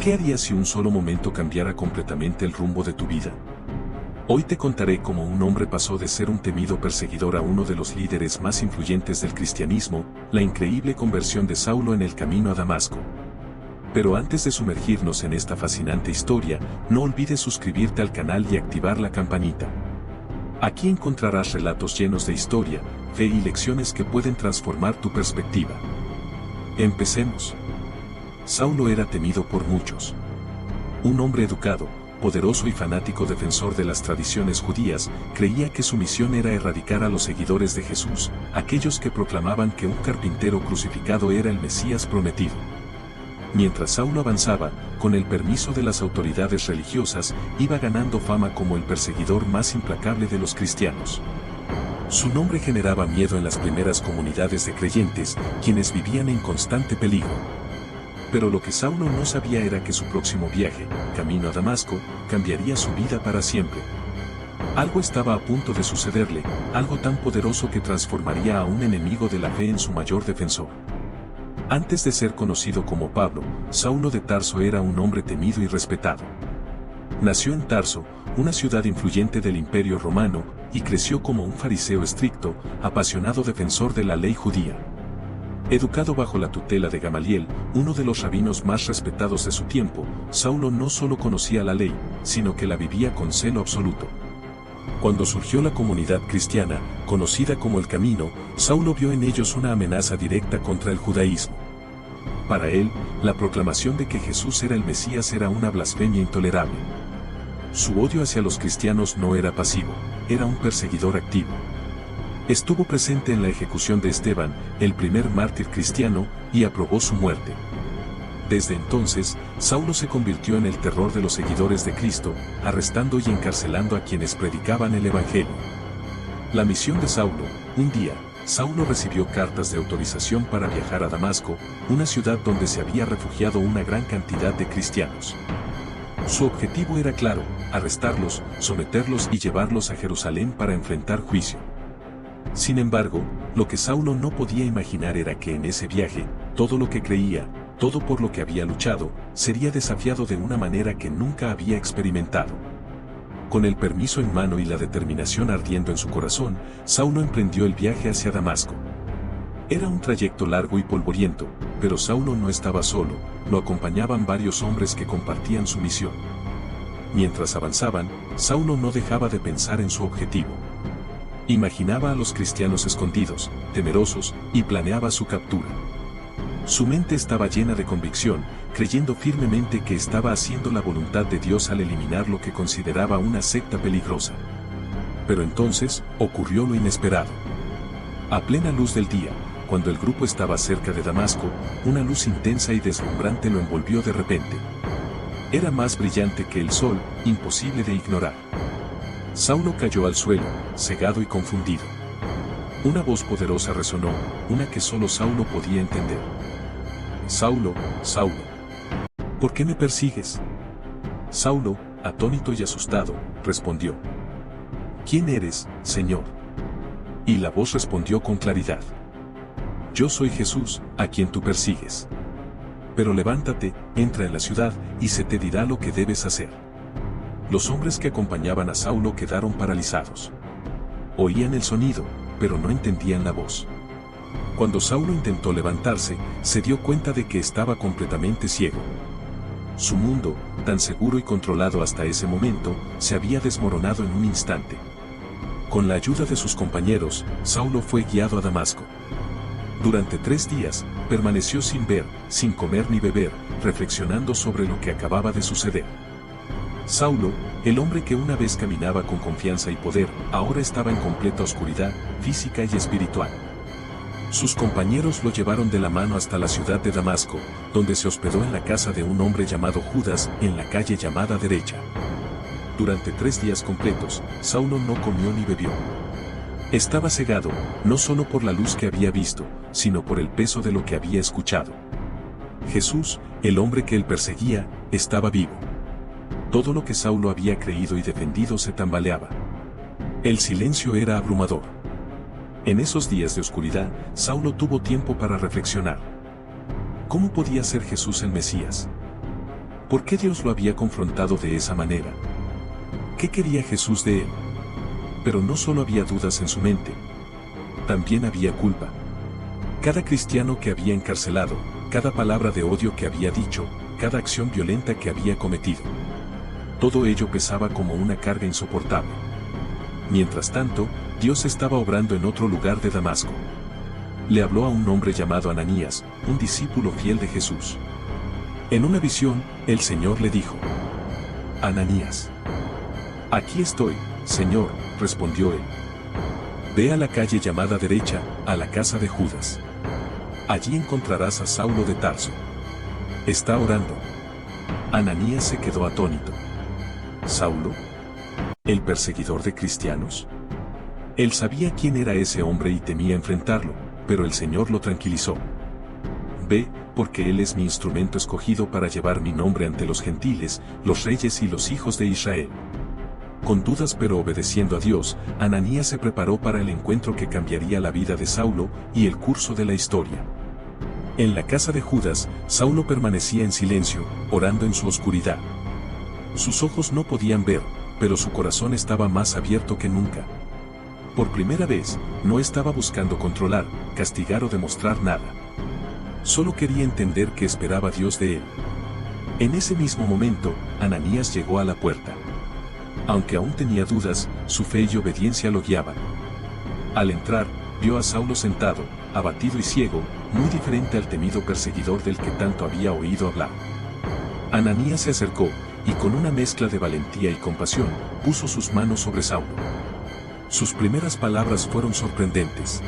¿Qué harías si un solo momento cambiara completamente el rumbo de tu vida? Hoy te contaré cómo un hombre pasó de ser un temido perseguidor a uno de los líderes más influyentes del cristianismo, la increíble conversión de Saulo en el camino a Damasco. Pero antes de sumergirnos en esta fascinante historia, no olvides suscribirte al canal y activar la campanita. Aquí encontrarás relatos llenos de historia, fe y lecciones que pueden transformar tu perspectiva. Empecemos. Saulo era temido por muchos. Un hombre educado, poderoso y fanático defensor de las tradiciones judías, creía que su misión era erradicar a los seguidores de Jesús, aquellos que proclamaban que un carpintero crucificado era el Mesías prometido. Mientras Saulo avanzaba, con el permiso de las autoridades religiosas, iba ganando fama como el perseguidor más implacable de los cristianos. Su nombre generaba miedo en las primeras comunidades de creyentes, quienes vivían en constante peligro. Pero lo que Saulo no sabía era que su próximo viaje, camino a Damasco, cambiaría su vida para siempre. Algo estaba a punto de sucederle, algo tan poderoso que transformaría a un enemigo de la fe en su mayor defensor. Antes de ser conocido como Pablo, Saulo de Tarso era un hombre temido y respetado. Nació en Tarso, una ciudad influyente del Imperio Romano, y creció como un fariseo estricto, apasionado defensor de la ley judía. Educado bajo la tutela de Gamaliel, uno de los rabinos más respetados de su tiempo, Saulo no solo conocía la ley, sino que la vivía con celo absoluto. Cuando surgió la comunidad cristiana, conocida como el Camino, Saulo vio en ellos una amenaza directa contra el judaísmo. Para él, la proclamación de que Jesús era el Mesías era una blasfemia intolerable. Su odio hacia los cristianos no era pasivo, era un perseguidor activo. Estuvo presente en la ejecución de Esteban, el primer mártir cristiano, y aprobó su muerte. Desde entonces, Saulo se convirtió en el terror de los seguidores de Cristo, arrestando y encarcelando a quienes predicaban el Evangelio. La misión de Saulo. Un día, Saulo recibió cartas de autorización para viajar a Damasco, una ciudad donde se había refugiado una gran cantidad de cristianos. Su objetivo era claro: arrestarlos, someterlos y llevarlos a Jerusalén para enfrentar juicio. Sin embargo, lo que Saulo no podía imaginar era que en ese viaje, todo lo que creía, todo por lo que había luchado, sería desafiado de una manera que nunca había experimentado. Con el permiso en mano y la determinación ardiendo en su corazón, Saulo emprendió el viaje hacia Damasco. Era un trayecto largo y polvoriento, pero Saulo no estaba solo, lo acompañaban varios hombres que compartían su misión. Mientras avanzaban, Saulo no dejaba de pensar en su objetivo. Imaginaba a los cristianos escondidos, temerosos, y planeaba su captura. Su mente estaba llena de convicción, creyendo firmemente que estaba haciendo la voluntad de Dios al eliminar lo que consideraba una secta peligrosa. Pero entonces, ocurrió lo inesperado. A plena luz del día, cuando el grupo estaba cerca de Damasco, una luz intensa y deslumbrante lo envolvió de repente. Era más brillante que el sol, imposible de ignorar. Saulo cayó al suelo, cegado y confundido. Una voz poderosa resonó, una que solo Saulo podía entender. Saulo, Saulo, ¿por qué me persigues? Saulo, atónito y asustado, respondió: ¿Quién eres, Señor? Y la voz respondió con claridad: Yo soy Jesús, a quien tú persigues. Pero levántate, entra en la ciudad, y se te dirá lo que debes hacer. Los hombres que acompañaban a Saulo quedaron paralizados. Oían el sonido, pero no entendían la voz. Cuando Saulo intentó levantarse, se dio cuenta de que estaba completamente ciego. Su mundo, tan seguro y controlado hasta ese momento, se había desmoronado en un instante. Con la ayuda de sus compañeros, Saulo fue guiado a Damasco. Durante 3 días, permaneció sin ver, sin comer ni beber, reflexionando sobre lo que acababa de suceder. Saulo, el hombre que una vez caminaba con confianza y poder, ahora estaba en completa oscuridad, física y espiritual. Sus compañeros lo llevaron de la mano hasta la ciudad de Damasco, donde se hospedó en la casa de un hombre llamado Judas, en la calle llamada Derecha. Durante 3 días completos, Saulo no comió ni bebió. Estaba cegado, no solo por la luz que había visto, sino por el peso de lo que había escuchado. Jesús, el hombre que él perseguía, estaba vivo. Todo lo que Saulo había creído y defendido se tambaleaba. El silencio era abrumador. En esos días de oscuridad, Saulo tuvo tiempo para reflexionar. ¿Cómo podía ser Jesús el Mesías? ¿Por qué Dios lo había confrontado de esa manera? ¿Qué quería Jesús de él? Pero no solo había dudas en su mente, también había culpa. Cada cristiano que había encarcelado, cada palabra de odio que había dicho, cada acción violenta que había cometido. Todo ello pesaba como una carga insoportable. Mientras tanto, Dios estaba obrando en otro lugar de Damasco. Le habló a un hombre llamado Ananías, un discípulo fiel de Jesús. En una visión, el Señor le dijo: Ananías. Aquí estoy, Señor, respondió él. Ve a la calle llamada derecha, a la casa de Judas. Allí encontrarás a Saulo de Tarso. Está orando. Ananías se quedó atónito. ¿Saulo? ¿El perseguidor de cristianos? Él sabía quién era ese hombre y temía enfrentarlo, pero el Señor lo tranquilizó. Ve, porque él es mi instrumento escogido para llevar mi nombre ante los gentiles, los reyes y los hijos de Israel. Con dudas pero obedeciendo a Dios, Ananías se preparó para el encuentro que cambiaría la vida de Saulo y el curso de la historia. En la casa de Judas, Saulo permanecía en silencio, orando en su oscuridad. Sus ojos no podían ver, pero su corazón estaba más abierto que nunca. Por primera vez, no estaba buscando controlar, castigar o demostrar nada. Solo quería entender qué esperaba Dios de él. En ese mismo momento, Ananías llegó a la puerta. Aunque aún tenía dudas, su fe y obediencia lo guiaban. Al entrar, vio a Saulo sentado, abatido y ciego, muy diferente al temido perseguidor del que tanto había oído hablar. Ananías se acercó, y con una mezcla de valentía y compasión, puso sus manos sobre Saulo. Sus primeras palabras fueron sorprendentes.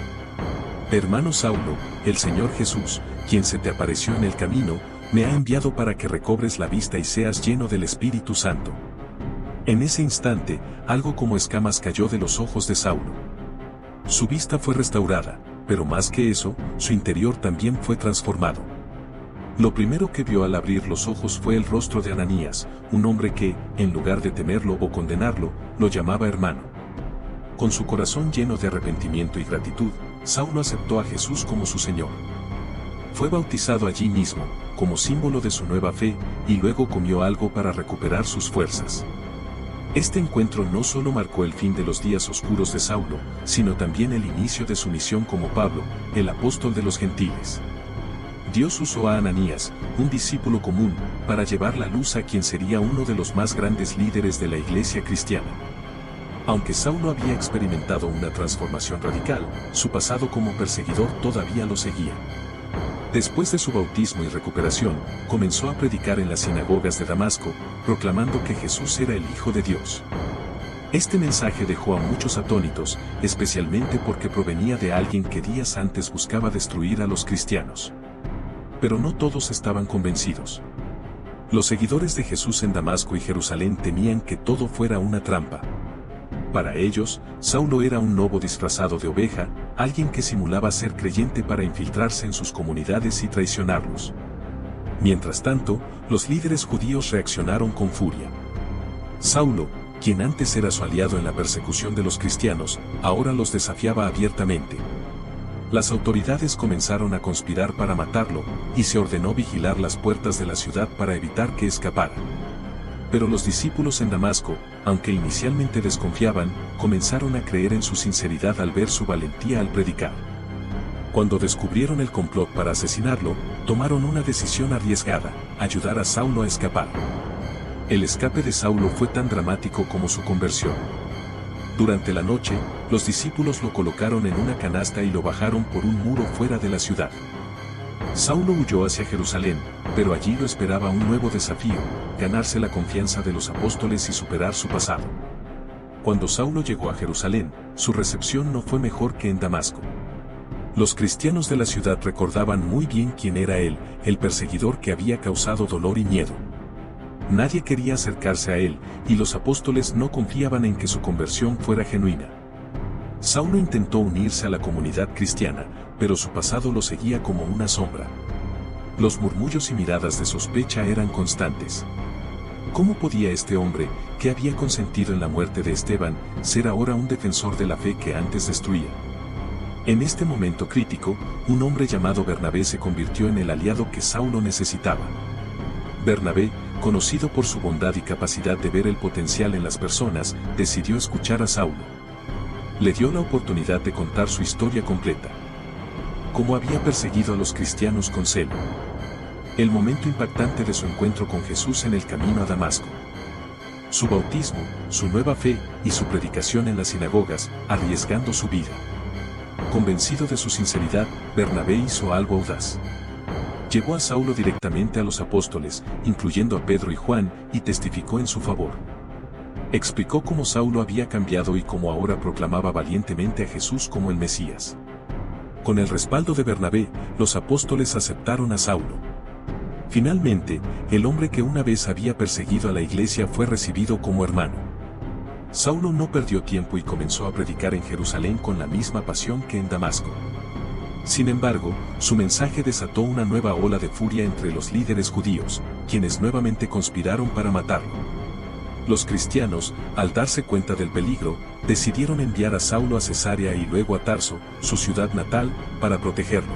Hermano Saulo, el Señor Jesús, quien se te apareció en el camino, me ha enviado para que recobres la vista y seas lleno del Espíritu Santo. En ese instante, algo como escamas cayó de los ojos de Saulo. Su vista fue restaurada, pero más que eso, su interior también fue transformado. Lo primero que vio al abrir los ojos fue el rostro de Ananías, un hombre que, en lugar de temerlo o condenarlo, lo llamaba hermano. Con su corazón lleno de arrepentimiento y gratitud, Saulo aceptó a Jesús como su Señor. Fue bautizado allí mismo, como símbolo de su nueva fe, y luego comió algo para recuperar sus fuerzas. Este encuentro no solo marcó el fin de los días oscuros de Saulo, sino también el inicio de su misión como Pablo, el apóstol de los gentiles. Dios usó a Ananías, un discípulo común, para llevar la luz a quien sería uno de los más grandes líderes de la iglesia cristiana. Aunque Saulo había experimentado una transformación radical, su pasado como perseguidor todavía lo seguía. Después de su bautismo y recuperación, comenzó a predicar en las sinagogas de Damasco, proclamando que Jesús era el Hijo de Dios. Este mensaje dejó a muchos atónitos, especialmente porque provenía de alguien que días antes buscaba destruir a los cristianos. Pero no todos estaban convencidos. Los seguidores de Jesús en Damasco y Jerusalén temían que todo fuera una trampa. Para ellos, Saulo era un lobo disfrazado de oveja, alguien que simulaba ser creyente para infiltrarse en sus comunidades y traicionarlos. Mientras tanto, los líderes judíos reaccionaron con furia. Saulo, quien antes era su aliado en la persecución de los cristianos, ahora los desafiaba abiertamente. Las autoridades comenzaron a conspirar para matarlo, y se ordenó vigilar las puertas de la ciudad para evitar que escapara. Pero los discípulos en Damasco, aunque inicialmente desconfiaban, comenzaron a creer en su sinceridad al ver su valentía al predicar. Cuando descubrieron el complot para asesinarlo, tomaron una decisión arriesgada: ayudar a Saulo a escapar. El escape de Saulo fue tan dramático como su conversión. Durante la noche, los discípulos lo colocaron en una canasta y lo bajaron por un muro fuera de la ciudad. Saulo huyó hacia Jerusalén, pero allí lo esperaba un nuevo desafío: ganarse la confianza de los apóstoles y superar su pasado. Cuando Saulo llegó a Jerusalén, su recepción no fue mejor que en Damasco. Los cristianos de la ciudad recordaban muy bien quién era él, el perseguidor que había causado dolor y miedo. Nadie quería acercarse a él, y los apóstoles no confiaban en que su conversión fuera genuina. Saulo intentó unirse a la comunidad cristiana, pero su pasado lo seguía como una sombra. Los murmullos y miradas de sospecha eran constantes. ¿Cómo podía este hombre, que había consentido en la muerte de Esteban, ser ahora un defensor de la fe que antes destruía? En este momento crítico, un hombre llamado Bernabé se convirtió en el aliado que Saulo necesitaba. Bernabé, conocido por su bondad y capacidad de ver el potencial en las personas, decidió escuchar a Saulo. Le dio la oportunidad de contar su historia completa. Cómo había perseguido a los cristianos con celo. El momento impactante de su encuentro con Jesús en el camino a Damasco. Su bautismo, su nueva fe y su predicación en las sinagogas, arriesgando su vida. Convencido de su sinceridad, Bernabé hizo algo audaz. Llevó a Saulo directamente a los apóstoles, incluyendo a Pedro y Juan, y testificó en su favor. Explicó cómo Saulo había cambiado y cómo ahora proclamaba valientemente a Jesús como el Mesías. Con el respaldo de Bernabé, los apóstoles aceptaron a Saulo. Finalmente, el hombre que una vez había perseguido a la iglesia fue recibido como hermano. Saulo no perdió tiempo y comenzó a predicar en Jerusalén con la misma pasión que en Damasco. Sin embargo, su mensaje desató una nueva ola de furia entre los líderes judíos, quienes nuevamente conspiraron para matarlo. Los cristianos, al darse cuenta del peligro, decidieron enviar a Saulo a Cesarea y luego a Tarso, su ciudad natal, para protegerlo.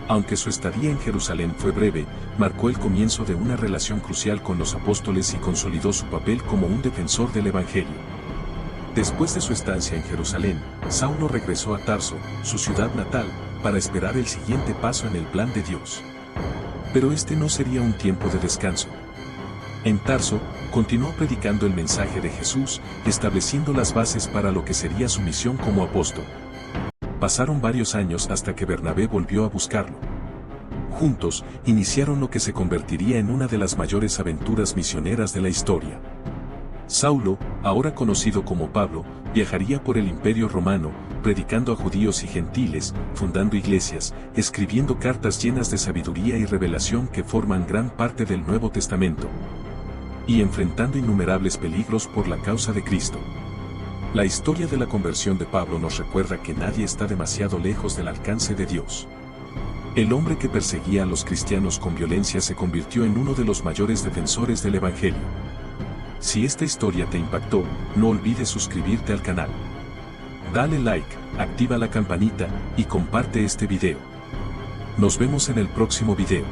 Aunque su estadía en Jerusalén fue breve, marcó el comienzo de una relación crucial con los apóstoles y consolidó su papel como un defensor del Evangelio. Después de su estancia en Jerusalén, Saulo regresó a Tarso, su ciudad natal, para esperar el siguiente paso en el plan de Dios. Pero este no sería un tiempo de descanso. En Tarso, continuó predicando el mensaje de Jesús, estableciendo las bases para lo que sería su misión como apóstol. Pasaron varios años hasta que Bernabé volvió a buscarlo. Juntos, iniciaron lo que se convertiría en una de las mayores aventuras misioneras de la historia. Saulo, ahora conocido como Pablo, viajaría por el Imperio Romano, predicando a judíos y gentiles, fundando iglesias, escribiendo cartas llenas de sabiduría y revelación que forman gran parte del Nuevo Testamento, y enfrentando innumerables peligros por la causa de Cristo. La historia de la conversión de Pablo nos recuerda que nadie está demasiado lejos del alcance de Dios. El hombre que perseguía a los cristianos con violencia se convirtió en uno de los mayores defensores del Evangelio. Si esta historia te impactó, no olvides suscribirte al canal. Dale like, activa la campanita y comparte este video. Nos vemos en el próximo video.